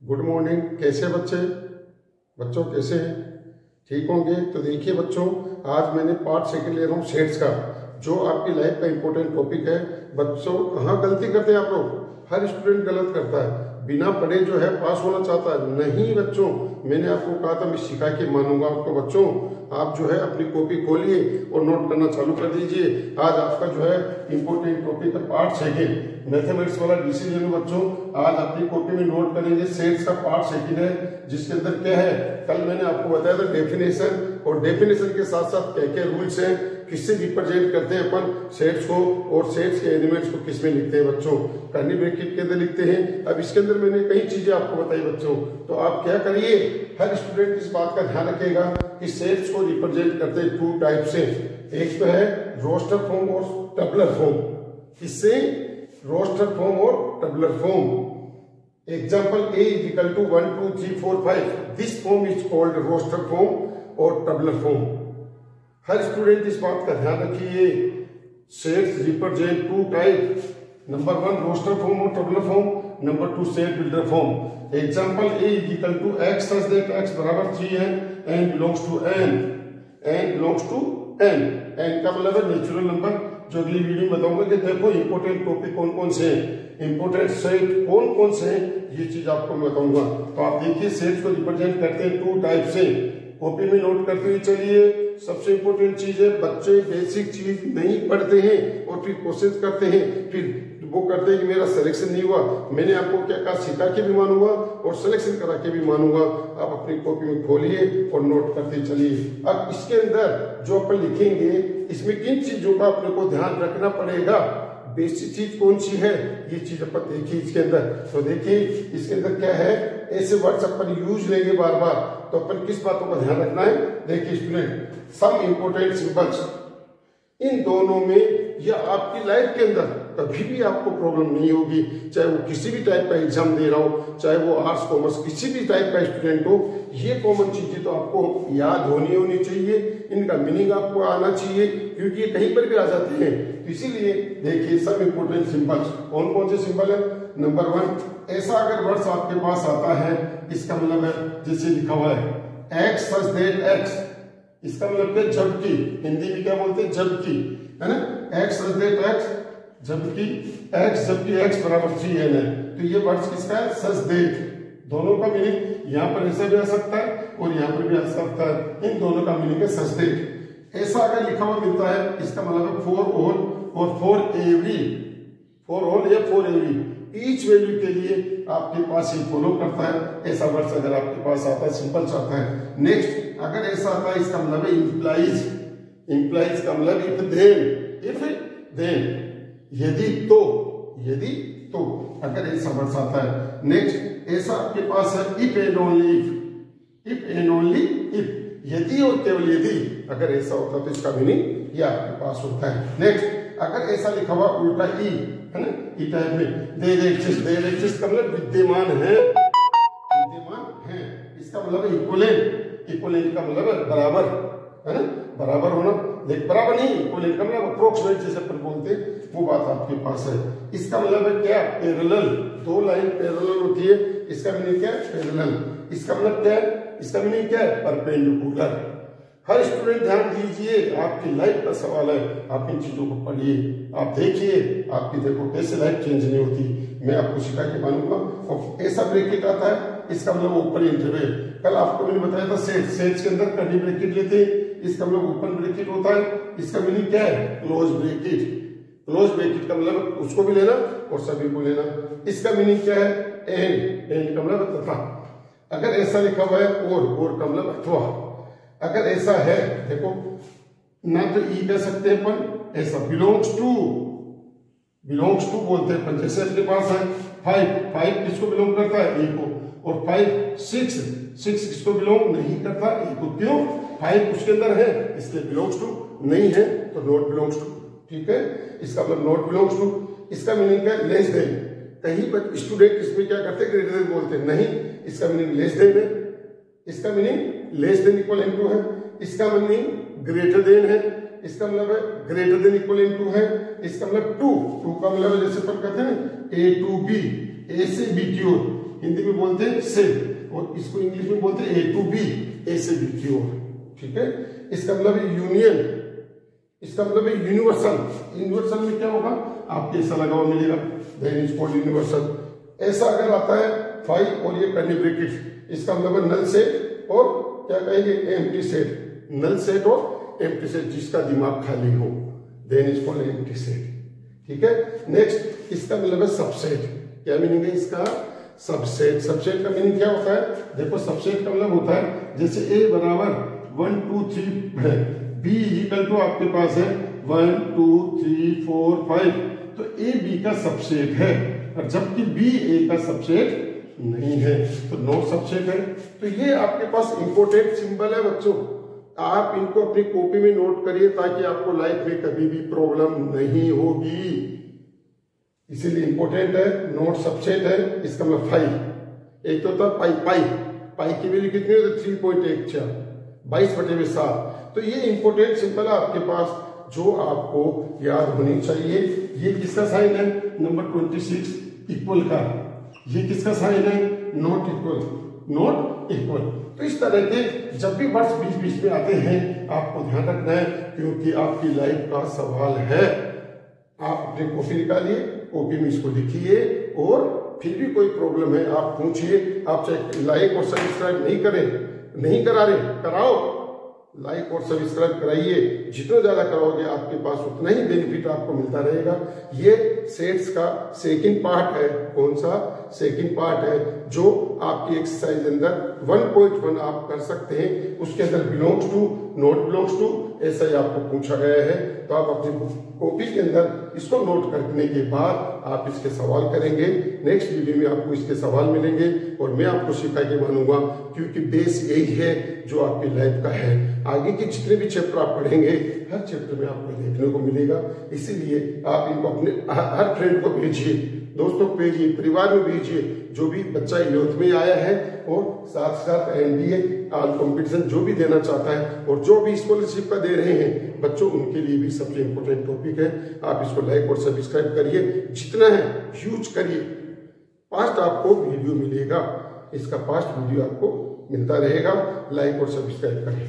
Good morning. कैसे बच्चों कैसे हैं? ठीक होंगे। तो देखिए बच्चों, आज मैंने पार्ट सेकंड ले रहा हूँ सेट्स का, जो आपकी लाइफ का इंपॉर्टेंट टॉपिक है। बच्चों कहाँ गलती करते हैं आप लोग? हर स्टूडेंट गलत करता है, बिना पढ़े जो है पास होना चाहता है। नहीं बच्चों, मैंने आपको कहा था मैं सिखा के मानूंगा आपको। बच्चों आप जो है अपनी कॉपी खोलिए और नोट करना चालू कर दीजिए। आज आपका जो है इंपॉर्टेंट टॉपिक है पार्ट सेकंड, मैथमेटिक्स वाला डिसीजन। बच्चों आज अपनी कॉपी में नोट करेंगे सेट्स का पार्ट सेकंड है, जिसके अंदर क्या है, कल मैंने आपको बताया था डेफिनेशन, और डेफिनेशन के साथ साथ क्या क्या रूल्स हैं, किससे रिप्रेजेंट करते हैं अपन सेट्स को, और सेट्स के एलिमेंट्स को किस में लिखते हैं बच्चों, कर्ली ब्रैकेट के अंदर लिखते हैं। अब इसके अंदर मैंने कई चीजें आपको बताई बच्चों, तो आप क्या करिए, हर स्टूडेंट इस बात का ध्यान रखेगा कि सेट्स को रिप्रेजेंट करते हैं टू टाइप से। एक तो है रोस्टर फॉर्म और टबलर फॉर्म। इससे रोस्टर फॉर्म और tabular form. Example A = 1 2 3 4 5, this form is called roster form और टबलर फॉर्म। हर स्टूडेंट इस बात का ध्यान रखिए, sets represent two type, number 1 roster form और tabular form, number 2 set builder form. Example A = x such that x बराबर 3n and belongs to n, n belongs to n। n का मतलब है नेचुरल नंबर, जो अगली video में बताऊंगा कि देखो इंपोर्टेंट टॉपिक कौन कौन से हैं, इंपोर्टेंट सेट कौन कौन से हैं, ये चीज आपको मैं बताऊंगा। तो आप देखिए सेट्स को रिप्रेजेंट करते हैं टू टाइप से, कॉपी में नोट करते हुए चलिए। सबसे इंपॉर्टेंट चीज है, बच्चे बेसिक चीज नहीं पढ़ते हैं और फिर कोशिश करते हैं, फिर वो करते हैं कि मेरा सिलेक्शन नहीं हुआ। मैंने आपको क्या कहा, सिखा के भी मानूंगा और सिलेक्शन करा के भी मानूंगा। आप अपनी कॉपी में खोलिए और नोट करते चलिए। अब इसके अंदर जो अपन लिखेंगे, इसमें किन चीजों का अपने को ध्यान रखना पड़ेगा, बेसिक चीज कौन सी है, ये चीज अपन देखिए इसके अंदर। तो देखिए इसके अंदर क्या है, ऐसे वर्ड्स अपन यूज लेंगे बार बार, तो अपन किस बातों का ध्यान रखना है। देखिए स्टूडेंट, सम इंपोर्टेंट सिंबल्स, इन दोनों में या आपकी लाइफ के अंदर कभी भी आपको प्रॉब्लम नहीं होगी, चाहे वो किसी भी टाइप का एग्जाम दे रहा हो, चाहे वो आर्ट्स कॉमर्स किसी भी टाइप का स्टूडेंट हो। ये कॉमन चीजें तो आपको याद होनी चाहिए, इनका मीनिंग आपको आना चाहिए, क्योंकि ये कहीं पर भी आ जाते हैं। इसीलिए देखिए सब इंपोर्टेंट सिंबल्स, कौन कौन से सिंबल है। नंबर 1, ऐसा अगर वर्ड्स आपके पास आता है, इसका मतलब है जैसे लिखा हुआ है x such that x, इसका मतलब क्या, जबकि, हिंदी में क्या बोलते हैं, जबकि, है ना, x such that x, जबकि x बराबर 3n है। तो ये वर्ड्स किसका है, सच that। दोनों का मीनिंग यहाँ पर ऐसा भी आ सकता है और यहाँ पर भी आ सकता है, इन दोनों का मीनिंग है सच that। ऐसा अगर लिखा हुआ मिलता है, इसका मतलब है फॉर ऑल और फॉर एवरी, फॉर ऑल या फॉर एवरी, ईच वैल्यू के लिए आपके पास ये फॉलो करता है। ऐसा वर्ड्स अगर आपके पास आता है, सिंपल्स आता है। नेक्स्ट, अगर ऐसा आता है, इसका मतलब है इंप्लाइज, इंप्लाइज का मतलब इफ देन, यदि तो, यदि तो, अगर ऐसा वर्ड्स आता है। नेक्स्ट, ऐसा आपके पास है if and only if, if and only if, यदि और केवल यदि, अगर ऐसा होता है तो इसका मीनिंग ये आपके पास होता है। नेक्स्ट, अगर ऐसा लिखा हुआ उल्टा ई, है ना, ई टाइप में, देयर एग्जिस्ट का मतलब विद्यमान है, विद्यमान है, इसका मतलब है इक्विवेलेंट, इक्विवेलेंट का मतलब है बराबर, है ना, बराबर होना। देख बराबर नहीं, इक्विवेलेंट का मतलब अप्रोक्सीमेट जैसे अपन बोलते हैं, वो बात आपके पास है। इसका मतलब है क्या, पैरेलल, दो लाइन पैरेलल होती है, इसका मीनिंग क्या है, पैरेलल। इसका मतलब क्या है, इसका मीनिंग क्या है, परपेंडिकुलर। हर स्टूडेंट ध्यान दीजिए, आपकी लाइफ का सवाल है, आप इन चीजों को पढ़िए, आप देखिए, आपकी देखो कैसे लाइफ चेंज नहीं होती, मैं आपको सिखा के मानूंगा। और ऐसा ब्रैकेट आता है, इसका मतलब ओपन इंटरवल। कल आपको मैंने बताया था सेट्स के अंदर कर्ली ब्रैकेट लेते हैं, इसका मतलब ओपन ब्रैकेट होता है। इसका मीनिंग क्या है, क्लोज ब्रैकेट। क्लोज ब्रैकेट का मतलब उसको भी लेना और सभी को लेना। इसका मीनिंग क्या है, एंड का मतलब तथा। अगर ऐसा लिखा हुआ है और का मतलब अथवा। अगर ऐसा है, देखो ना तो ई कह सकते हैं अपन, ऐसा बिलोंग्स टू बोलते हैं अपन। जैसे अपने पास है 5 किसको बिलोंग करता है, ए को, और 5 6 किसको बिलोंग नहीं करता, ए को। क्यों, 5 उसके अंदर है इसलिए बिलोंग्स टू, नहीं है तो नॉट बिलोंग्स टू। ठीक है, इसका मतलब नॉट बिलोंग्स टू। इसका मीनिंग क्या है, लेस देन। कहीं पर स्टूडेंट इसमें क्या करते हैं, ग्रेटर देन बोलते हैं, नहीं, इसका मीनिंग लेस देन है। इसका meaning less than equal to है, इसका मीनिंग ग्रेटर देन है, इसका मतलब है ग्रेटर देन इक्वल टू है, इसका मतलब टू का मतलब जैसे अपन कहते हैं ए टू बी, ए से बी की ओर, हिंदी में बोलते हैं से, और इसको इंग्लिश में बोलते हैं ए टू बी, ए से बी की ओर। ठीक है, इसका मतलब है यूनियन, इसका मतलब है यूनिवर्सल। यूनिवर्सल में क्या होगा, आपको ऐसा लगा हुआ मिलेगा, देन इज कॉल्ड यूनिवर्सल। ऐसा अगर आता है 5 और ये कर्ली ब्रैकेट, इसका मतलब है नल सेट और क्या कहेंगे एम्प्टी सेट, नल सेट और एम्प्टी सेट, जिसका दिमाग खाली हो, then is called empty set. ठीक है, नेक्स्ट इसका मतलब है सबसेट। क्या मीनिंग है इसका, सबसेट। सबसेट का मीनिंग क्या होता है, देखो सबसेट का मतलब होता है जैसे ए बराबर 1 2 3 है, बी इक्वल टू आपके पास है 1 2 3 4 5, तो ए बी का सबसेट है, और जबकि बी ए का सबसेट नहीं है, तो नॉट सबसेट है। तो ये आपके पास इंपॉर्टेंट सिंबल है बच्चों, आप इनको अपनी कॉपी में नोट करिए ताकि आपको लाइफ में कभी भी प्रॉब्लम नहीं होगी, इसीलिए इंपॉर्टेंट है। नोट सबसेट है, इसका मतलब 5। एक तो होता है पाई, पाई पाई की वैल्यू कितनी होती है 3.14, 22/7। तो ये इंपॉर्टेंट सिंबल है आपके पास जो आपको याद होनी चाहिए। ये किसका साइन है, नंबर 26 इक्वल का, ये किसका साइन है, नॉट इक्वल, नॉट इक्वल। तो इस तरह के जब भी वर्ड्स बीच बीच में आते हैं आपको ध्यान रखना है, क्योंकि आपकी लाइफ का सवाल है। आप अपनी कॉपी निकालिए, कॉपी में इसको लिखिए, और फिर भी कोई प्रॉब्लम है आप पूछिए। आप चाहे लाइक और सब्सक्राइब नहीं करा रहे, कराओ, लाइक और सब्सक्राइब कराइए। जितना ज्यादा कराओगे आपके पास उतना ही बेनिफिट आपको मिलता रहेगा। ये सेट्स का सेकंड पार्ट है। कौन सा सेकंड पार्ट है, जो आपकी एक्सरसाइज अंदर 1.1 आप कर सकते हैं, उसके अंदर belongs to, not belongs to, ऐसा ही आपको पूछा गया है। तो आप अपनी कॉपी के अंदर इसको नोट करने के बाद आप इसके सवाल करेंगे। नेक्स्ट वीडियो में आपको इसके सवाल मिलेंगे और मैं आपको सिखा के मानूंगा, क्योंकि बेस यही है जो आपकी लाइफ का है। आगे के जितने भी चैप्टर आप पढ़ेंगे हर चैप्टर में आपको देखने को मिलेगा। इसीलिए आप इनको अपने हर फ्रेंड को भेजिए, दोस्तों को भेजिए, परिवार में भेजिए, जो भी बच्चा 11th में आया है और साथ साथ एनडीए कंपटीशन जो भी देना चाहता है और जो भी स्कॉलरशिप का दे रहे हैं बच्चों, उनके लिए भी सबसे इंपॉर्टेंट टॉपिक है। आप इसको लाइक और सब्सक्राइब करिए, जितना है यूज करिए। पास्ट आपको वीडियो मिलेगा, इसका पास्ट वीडियो आपको मिलता रहेगा, लाइक और सब्सक्राइब करें।